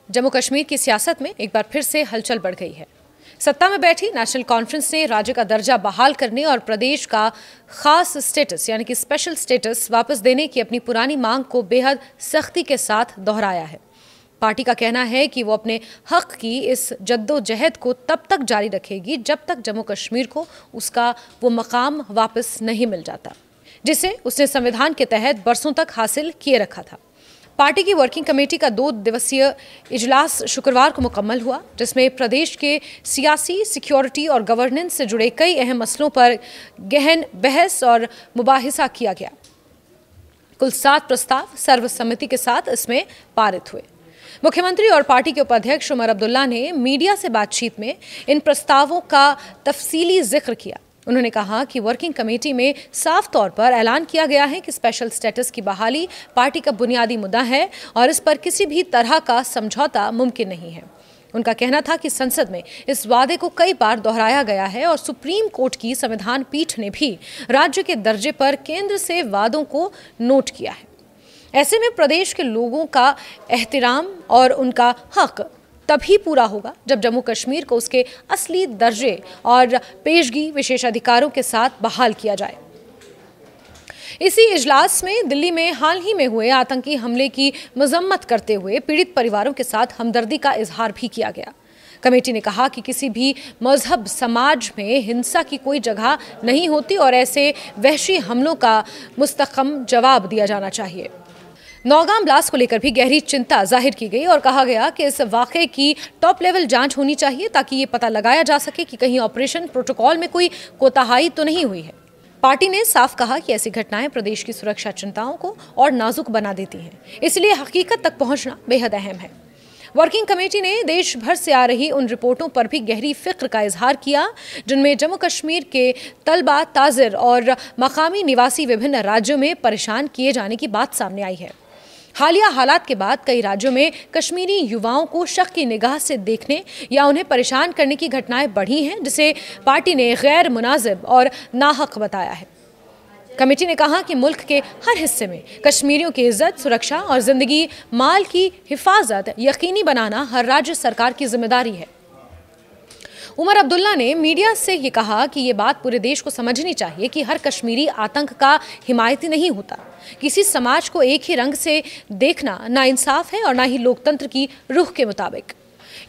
जम्मू कश्मीर की सियासत में एक बार फिर से हलचल बढ़ गई है। सत्ता में बैठी नेशनल कॉन्फ्रेंस ने राज्य का दर्जा बहाल करने और प्रदेश का खास स्टेटस यानी कि स्पेशल स्टेटस वापस देने की अपनी पुरानी मांग को बेहद सख्ती के साथ दोहराया है। पार्टी का कहना है कि वो अपने हक की इस जद्दोजहद को तब तक जारी रखेगी जब तक जम्मू कश्मीर को उसका वो मकाम वापस नहीं मिल जाता जिसे उसने संविधान के तहत बरसों तक हासिल किए रखा था। पार्टी की वर्किंग कमेटी का 2 दिवसीय इजलास शुक्रवार को मुकम्मल हुआ, जिसमें प्रदेश के सियासी, सिक्योरिटी और गवर्नेंस से जुड़े कई अहम मसलों पर गहन बहस और मुबाहिसा किया गया। कुल 7 प्रस्ताव सर्वसम्मति के साथ इसमें पारित हुए। मुख्यमंत्री और पार्टी के उपाध्यक्ष उमर अब्दुल्ला ने मीडिया से बातचीत में इन प्रस्तावों का तफसीली जिक्र किया। उन्होंने कहा कि वर्किंग कमेटी में साफ तौर पर ऐलान किया गया है कि स्पेशल स्टेटस की बहाली पार्टी का बुनियादी मुद्दा है और इस पर किसी भी तरह का समझौता मुमकिन नहीं है। उनका कहना था कि संसद में इस वादे को कई बार दोहराया गया है और सुप्रीम कोर्ट की संविधान पीठ ने भी राज्य के दर्जे पर केंद्र से वादों को नोट किया है। ऐसे में प्रदेश के लोगों का एहतराम और उनका हक तभी पूरा होगा जब जम्मू कश्मीर को उसके असली दर्जे और पेशगी विशेषाधिकारों के साथ बहाल किया जाए। इसी इजलास में दिल्ली में हाल ही में हुए आतंकी हमले की मजम्मत करते हुए पीड़ित परिवारों के साथ हमदर्दी का इजहार भी किया गया। कमेटी ने कहा कि किसी भी मजहब समाज में हिंसा की कोई जगह नहीं होती और ऐसे वहशी हमलों का मुस्तहकम जवाब दिया जाना चाहिए। नौगाम ब्लास्ट को लेकर भी गहरी चिंता जाहिर की गई और कहा गया कि इस वाक़े की टॉप लेवल जांच होनी चाहिए ताकि ये पता लगाया जा सके कि कहीं ऑपरेशन प्रोटोकॉल में कोई कोताही तो नहीं हुई है। पार्टी ने साफ कहा कि ऐसी घटनाएं प्रदेश की सुरक्षा चिंताओं को और नाजुक बना देती हैं, इसलिए हकीकत तक पहुंचना बेहद अहम है। वर्किंग कमेटी ने देश भर से आ रही उन रिपोर्टों पर भी गहरी फिक्र का इजहार किया जिनमें जम्मू कश्मीर के तलबा, ताजिर और मकामी निवासी विभिन्न राज्यों में परेशान किए जाने की बात सामने आई है। हालिया हालात के बाद कई राज्यों में कश्मीरी युवाओं को शक की निगाह से देखने या उन्हें परेशान करने की घटनाएं बढ़ी हैं, जिसे पार्टी ने गैर मुनासिब और नाहक बताया है। कमेटी ने कहा कि मुल्क के हर हिस्से में कश्मीरियों की इज्जत, सुरक्षा और जिंदगी माल की हिफाजत यकीनी बनाना हर राज्य सरकार की जिम्मेदारी है। उमर अब्दुल्ला ने मीडिया से ये कहा कि ये बात पूरे देश को समझनी चाहिए कि हर कश्मीरी आतंक का हिमायती नहीं होता। किसी समाज को एक ही रंग से देखना नाइंसाफ है और ना ही लोकतंत्र की रूह के मुताबिक।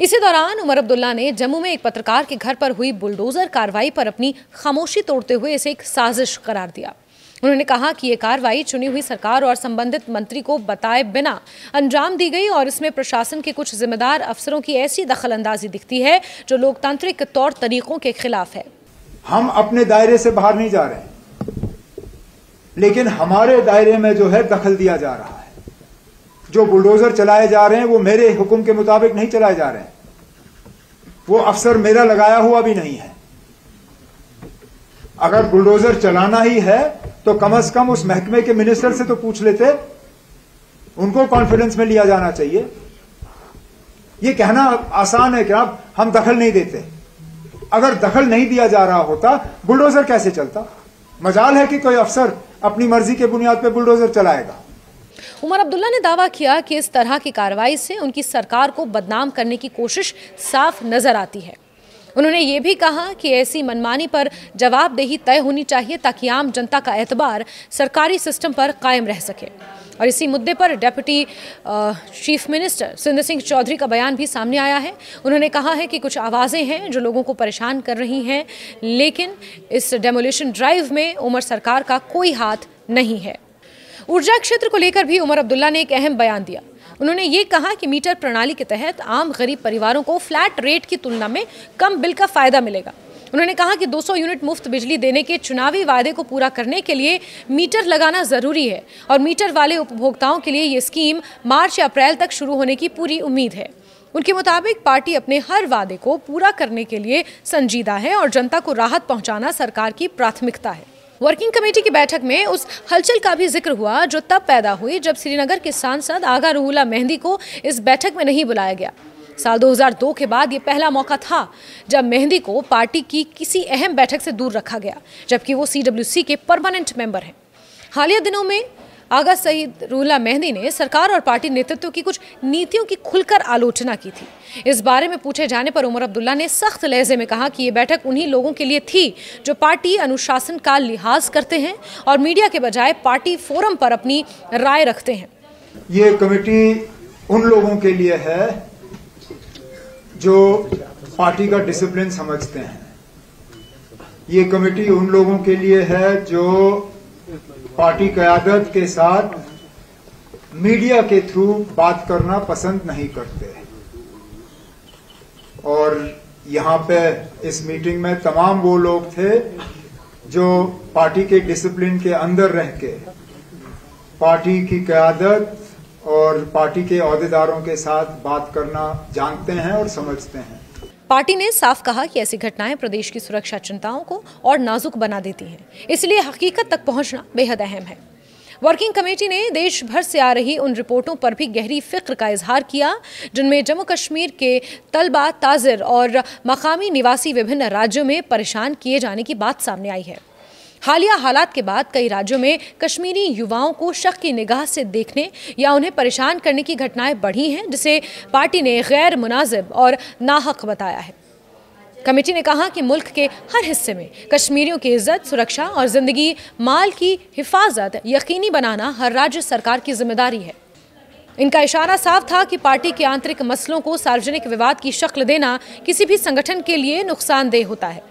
इसी दौरान उमर अब्दुल्ला ने जम्मू में एक पत्रकार के घर पर हुई बुलडोजर कार्रवाई पर अपनी खामोशी तोड़ते हुए इसे एक साजिश करार दिया। उन्होंने कहा कि ये कार्रवाई चुनी हुई सरकार और संबंधित मंत्री को बताए बिना अंजाम दी गई और इसमें प्रशासन के कुछ जिम्मेदार अफसरों की ऐसी दखलंदाजी दिखती है जो लोकतांत्रिक तौर तरीकों के खिलाफ है। हम अपने दायरे से बाहर नहीं जा रहे, लेकिन हमारे दायरे में जो है दखल दिया जा रहा है। जो बुलडोजर चलाए जा रहे हैं वो मेरे हुक्म के मुताबिक नहीं चलाए जा रहे हैं, वो अफसर मेरा लगाया हुआ भी नहीं है। अगर बुलडोजर चलाना ही है तो कम से कम उस महकमे के मिनिस्टर से तो पूछ लेते, उनको कॉन्फिडेंस में लिया जाना चाहिए। ये कहना आसान है कि आप हम दखल नहीं देते। अगर दखल नहीं दिया जा रहा होता बुलडोजर कैसे चलता? मजाल है कि कोई अफसर अपनी मर्जी के बुनियाद पर बुलडोजर चलाएगा। उमर अब्दुल्ला ने दावा किया कि इस तरह की कार्रवाई से उनकी सरकार को बदनाम करने की कोशिश साफ नजर आती है। उन्होंने ये भी कहा कि ऐसी मनमानी पर जवाबदेही तय होनी चाहिए ताकि आम जनता का एतबार सरकारी सिस्टम पर कायम रह सके। और इसी मुद्दे पर डिप्टी चीफ मिनिस्टर सुंदर सिंह चौधरी का बयान भी सामने आया है। उन्होंने कहा है कि कुछ आवाज़ें हैं जो लोगों को परेशान कर रही हैं, लेकिन इस डेमोलिशन ड्राइव में उमर सरकार का कोई हाथ नहीं है। ऊर्जा क्षेत्र को लेकर भी उमर अब्दुल्ला ने एक अहम बयान दिया। उन्होंने ये कहा कि मीटर प्रणाली के तहत आम गरीब परिवारों को फ्लैट रेट की तुलना में कम बिल का फायदा मिलेगा। उन्होंने कहा कि 200 यूनिट मुफ्त बिजली देने के चुनावी वादे को पूरा करने के लिए मीटर लगाना जरूरी है और मीटर वाले उपभोक्ताओं के लिए ये स्कीम मार्च या अप्रैल तक शुरू होने की पूरी उम्मीद है। उनके मुताबिक पार्टी अपने हर वादे को पूरा करने के लिए संजीदा है और जनता को राहत पहुंचाना सरकार की प्राथमिकता है। वर्किंग कमेटी की बैठक में उस हलचल का भी जिक्र हुआ जो तब पैदा हुई जब श्रीनगर के सांसद आगा रूहुल्लाह मेहंदी को इस बैठक में नहीं बुलाया गया। साल 2002 के बाद ये पहला मौका था जब मेहंदी को पार्टी की किसी अहम बैठक से दूर रखा गया, जबकि वो CWC के परमानेंट मेंबर हैं। हालिया दिनों में आगा सईदुल्लाह मेहदी ने सरकार और पार्टी नेतृत्व की कुछ नीतियों की खुलकर आलोचना की थी। इस बारे में पूछे जाने पर उमर अब्दुल्ला ने सख्त लहजे में कहा कि ये बैठक उन्हीं लोगों के लिए थी जो पार्टी अनुशासन का लिहाज करते हैं और मीडिया के बजाय पार्टी फोरम पर अपनी राय रखते हैं। ये कमेटी उन लोगों के लिए है जो पार्टी का डिसिप्लिन समझते हैं। ये कमेटी उन लोगों के लिए है जो पार्टी क़यादत के साथ मीडिया के थ्रू बात करना पसंद नहीं करते। और यहां पे इस मीटिंग में तमाम वो लोग थे जो पार्टी के डिसिप्लिन के अंदर रह के पार्टी की क़यादत और पार्टी के ओहदेदारों के साथ बात करना जानते हैं और समझते हैं। पार्टी ने साफ कहा कि ऐसी घटनाएं प्रदेश की सुरक्षा चिंताओं को और नाजुक बना देती हैं, इसलिए हकीकत तक पहुंचना बेहद अहम है। वर्किंग कमेटी ने देश भर से आ रही उन रिपोर्टों पर भी गहरी फिक्र का इजहार किया जिनमें जम्मू कश्मीर के तलबा, ताजिर और मकामी निवासी विभिन्न राज्यों में परेशान किए जाने की बात सामने आई है। हालिया हालात के बाद कई राज्यों में कश्मीरी युवाओं को शक की निगाह से देखने या उन्हें परेशान करने की घटनाएं बढ़ी हैं, जिसे पार्टी ने गैर मुनासिब और नाहक बताया है। कमेटी ने कहा कि मुल्क के हर हिस्से में कश्मीरियों की इज्जत, सुरक्षा और जिंदगी माल की हिफाजत यकीनी बनाना हर राज्य सरकार की जिम्मेदारी है। इनका इशारा साफ था कि पार्टी के आंतरिक मसलों को सार्वजनिक विवाद की शक्ल देना किसी भी संगठन के लिए नुकसानदेह होता है।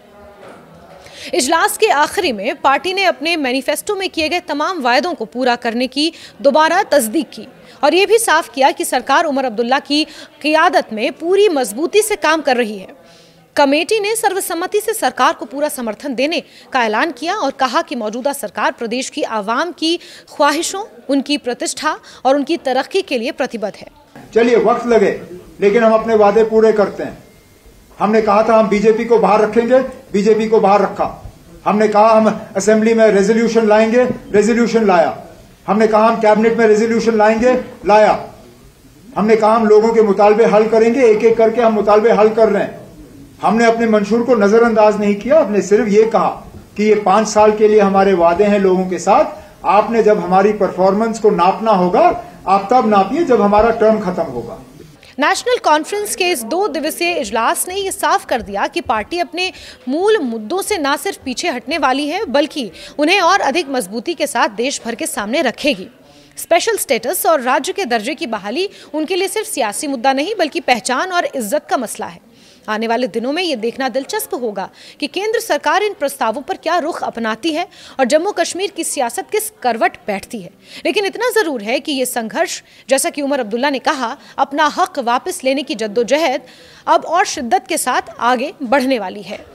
इजलास के आखिरी में पार्टी ने अपने मैनिफेस्टो में किए गए तमाम वायदों को पूरा करने की दोबारा तस्दीक की और ये भी साफ किया कि सरकार उमर अब्दुल्ला की क़यादत में पूरी मजबूती से काम कर रही है। कमेटी ने सर्वसम्मति से सरकार को पूरा समर्थन देने का ऐलान किया और कहा कि मौजूदा सरकार प्रदेश की आवाम की ख्वाहिशों, उनकी प्रतिष्ठा और उनकी तरक्की के लिए प्रतिबद्ध है। चलिए वक्त लगे लेकिन हम अपने वादे पूरे करते हैं। हमने कहा था हम बीजेपी को बाहर रखेंगे, बीजेपी को बाहर रखा। हमने कहा हम असेंबली में रेजोल्यूशन लाएंगे, रेजोल्यूशन लाया। हमने कहा हम कैबिनेट में रेजोल्यूशन लाएंगे, लाया। हमने कहा हम लोगों के मुतालबे हल करेंगे, एक एक करके हम मुतालबे हल कर रहे हैं। हमने अपने मंशूर को नजरअंदाज नहीं किया, हमने सिर्फ ये कहा कि ये 5 साल के लिए हमारे वादे हैं लोगों के साथ। आपने जब हमारी परफॉर्मेंस को नापना होगा, आप तब नापिए जब हमारा टर्म खत्म होगा। नेशनल कॉन्फ्रेंस के इस 2 दिवसीय इजलास ने यह साफ कर दिया कि पार्टी अपने मूल मुद्दों से न सिर्फ पीछे हटने वाली है बल्कि उन्हें और अधिक मजबूती के साथ देश भर के सामने रखेगी। स्पेशल स्टेटस और राज्य के दर्जे की बहाली उनके लिए सिर्फ सियासी मुद्दा नहीं बल्कि पहचान और इज्जत का मसला है। आने वाले दिनों में ये देखना दिलचस्प होगा कि केंद्र सरकार इन प्रस्तावों पर क्या रुख अपनाती है और जम्मू कश्मीर की सियासत किस करवट बैठती है। लेकिन इतना जरूर है कि ये संघर्ष, जैसा कि उमर अब्दुल्ला ने कहा, अपना हक वापस लेने की जद्दोजहद अब और शिद्दत के साथ आगे बढ़ने वाली है।